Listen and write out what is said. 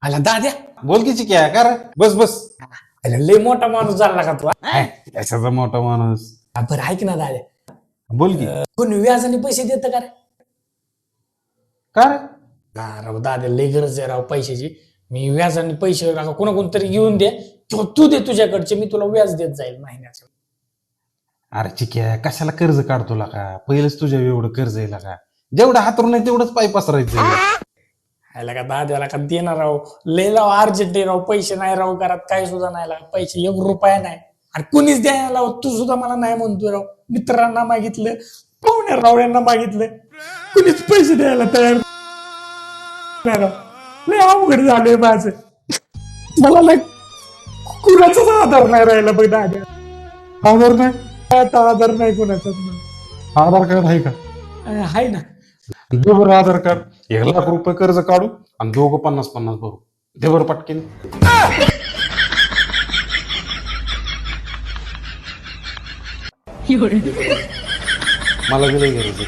आला दाद्या. बोल की चिक्या कर बस बस. अरे लय मोठा माणूस झाला का तू याचा मोठा माणूस. बरं ऐक ना दाद्या, बोल की कोणी व्याजाने पैसे देतं का रे? कर. हा राव दाद्या, लय गरज आहे राव पैशाची. मी व्याजाने पैसे कोणाकोणतरी घेऊन दे किंवा तू दे तुझ्याकडचे, मी तुला व्याज देत जाईल महिन्याचं. अरे चिक्या कशाला कर्ज काढतो का? पहिलंच तुझ्या एवढं कर्ज आहे का? जेवढं हातरून नाही तेवढंच पाय पसरायचं. ह्याला का दाद्याला का देणार राव, लय राव अर्जंट आहे राव, पैसे नाही राव, घरात काही सुद्धा नाही लाव, पैसे 1 रुपया नाही. आणि कुणीच द्यायला लाव, तू सुद्धा मला नाही म्हणतोय राव. मित्रांना मागितलं, पाहुण्या राव यांना मागितलं, कुणीच पैसे द्यायला तयार नाही राव. लय अवघड झालंय माझं. मला ना कुणाचाच आधार नाही राहिला बघ दाद्या. आधार नाही. आता आधार नाही कुणाचाच नाही. आधार कार्ड आहे का? आहे ना. दे बरं आधार कार्ड. 1,00,000 रुपये कर्ज काढू आणि दोघं 50-50 भरू. दे बरं पटकीन. मला दिलंय गरज.